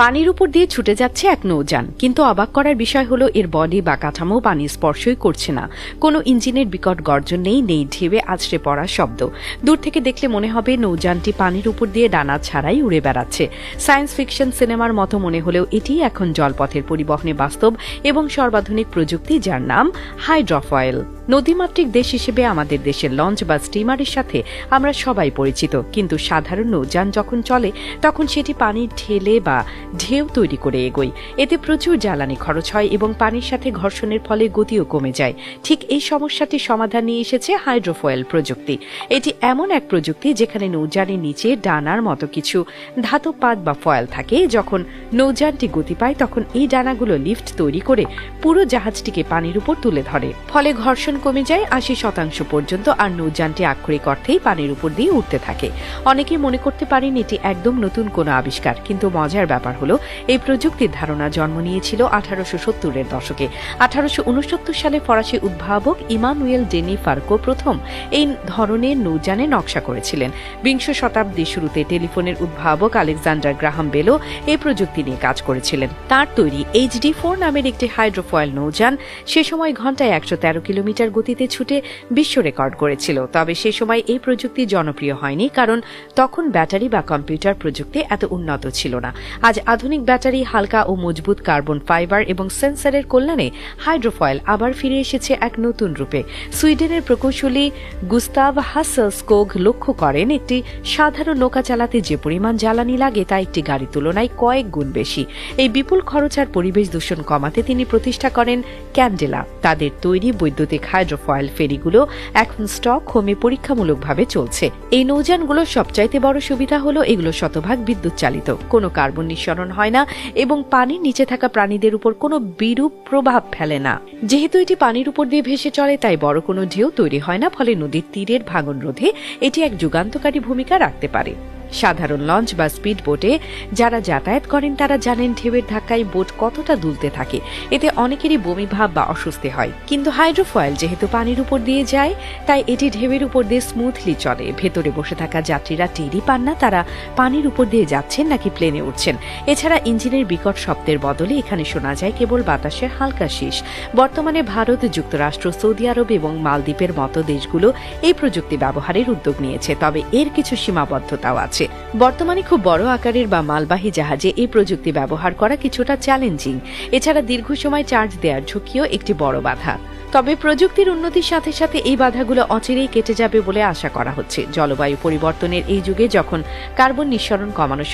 পানির উপর দিয়ে ছুটে যাচ্ছে এক নৌযান, কিন্তু অবাক করার বিষয় হলো এর বডি বা কাঠামো পানি স্পর্শই করছে না। কোনো ইঞ্জিনের বিকট গর্জন নেই, নেই ঢেউয়ে আছড়ে পড়া শব্দ। দূর থেকে দেখলে মনে হবে নৌযানটি পানির উপর দিয়ে ডানা ছাড়াই উড়ে বেড়াচ্ছে। সায়েন্স ফিকশন সিনেমার মতো মনে হলেও এটি এখন জলপথের পরিবহনে বাস্তব এবং সর্বাধুনিক প্রযুক্তি, যার নাম হাইড্রোফয়েল। নদীমাতৃক দেশ হিসেবে আমাদের দেশের লঞ্চ বা স্টিমারের সাথে আমরা সবাই পরিচিত, কিন্তু সাধারণ নৌযান যখন চলে তখন সেটি পানির ঠেলে বা ঢেউ তৈরি করে এগোয়। এতে প্রচুর জ্বালানি খরচ হয় এবং পানির সাথে ঘর্ষণের ফলে গতিও কমে যায়। ঠিক এই সমস্যাটির সমাধান নিয়ে এসেছে হাইড্রোফয়েল প্রযুক্তি। এটি এমন এক প্রযুক্তি যেখানে নৌযানের নিচে ডানার মতো কিছু ধাতব পাত বা ফয়েল থাকে। যখন নৌযানটি গতি পায় তখন এই ডানাগুলো লিফট তৈরি করে পুরো জাহাজটিকে পানির উপর তুলে ধরে। ফলে ঘর্ষণ কমে যায় ৮০% পর্যন্ত, আর নৌযানটি আক্ষরিক অর্থেই পানির উপর দিয়ে উঠতে থাকে। অনেকেই মনে করতে পারেন এটি একদম নতুন কোনো আবিষ্কার, কিন্তু মজার ব্যাপার হলো এই প্রযুক্তির ধারণা জন্ম নিয়েছিল 1870-এর দশকে। 1869 সালে ফরাসি উদ্ভাবক ইমানুয়েল ডেনি ফার্কো প্রথম এই ধরনের নৌযানের নকশা করেছিলেন। বিংশ শতাব্দীর শুরুতে টেলিফোনের উদ্ভাবক আলেকজান্ডার গ্রাহাম বেলও এই প্রযুক্তি নিয়ে কাজ করেছিলেন। তার তৈরি HD-4 নামের একটি হাইড্রোফয়েল নৌযান সে সময় ঘন্টায় 113 কিলোমিটার গতিতে ছুটে বিশ্ব রেকর্ড করেছিল। তবে সে সময় এই প্রযুক্তি জনপ্রিয় হয়নি, কারণ তখন ব্যাটারি বা কম্পিউটার প্রযুক্তি এত উন্নত ছিল না। আজ আধুনিক ব্যাটারি, হালকা ও মজবুত কার্বন ফাইবার এবং সেন্সরের কল্যাণে হাইড্রোফয়েল আবার ফিরে এসেছে এক নতুন রূপে। সুইডেনের প্রকৌশলী গুস্তাভ হাসেলস্কোগ লক্ষ্য করেন একটি সাধারণ নৌকা চালাতে যে পরিমাণ জ্বালানি লাগে তা একটি গাড়ির তুলনায় কয়েক গুণ বেশি। এই বিপুল খরচ আর পরিবেশ দূষণ কমাতে তিনি প্রতিষ্ঠা করেন ক্যান্ডেলা। তাদের তৈরি বৈদ্যুতিক হাইড্রোফয়েল ফেরিগুলো এখন স্টকহোমে পরীক্ষামূলকভাবে চলছে। এই নৌযানগুলোর সবচাইতে বড় সুবিধা হলো এগুলো শতভাগ বিদ্যুৎ চালিত, কোনো কার্বন নিঃসরণ হয় না এবং পানির নিচে থাকা প্রাণীদের উপর কোনো বিরূপ প্রভাব ফেলে না। যেহেতু এটি পানির উপর দিয়ে ভেসে চলে, তাই বড় কোনো ঢেউ তৈরি হয় না, ফলে নদীর তীরের ভাঙন রোধে এটি এক যুগান্তকারী ভূমিকা রাখতে পারে। সাধারণ লঞ্চ বা স্পিড বোটে যারা যাতায়াত করেন তারা জানেন ঢেউয়ের ধাক্কায় বোট কতটা দুলতে থাকে। এতে অনেকেরই বমি ভাব বা অস্বস্তি হয়, কিন্তু হাইড্রোফয়েল যেহেতু পানির উপর দিয়ে যায় তাই এটি ঢেউয়ের উপর দিয়ে স্মুথলি চলে। ভেতরে বসে থাকা যাত্রীরা টেরই পান না তারা পানির উপর দিয়ে যাচ্ছেন নাকি প্লেনে উঠছেন। এছাড়া ইঞ্জিনের বিকট শব্দের বদলে এখানে শোনা যায় কেবল বাতাসের হালকা শিস। বর্তমানে ভারত, যুক্তরাষ্ট্র, সৌদি আরব এবং মালদ্বীপের মতো দেশগুলো এই প্রযুক্তি ব্যবহারের উদ্যোগ নিয়েছে, তবে এর কিছু সীমাবদ্ধতাও আছে। বর্তমানে খুব বড় আকারের বা মালবাহী জাহাজে এই প্রযুক্তি ব্যবহার করা কিছুটা চ্যালেঞ্জিং। এছাড়া দীর্ঘ সময় চার্জ দেওয়ার ঝুঁকিও একটি বড় বাধা। তবে প্রযুক্তির উন্নতির সাথে সাথে এই বাধাগুলো অচিরেই কেটে যাবে বলে আশা করা হচ্ছে। জলবায়ু পরিবর্তনের এই যুগে যখন কার্বন নিঃসরণ কমানো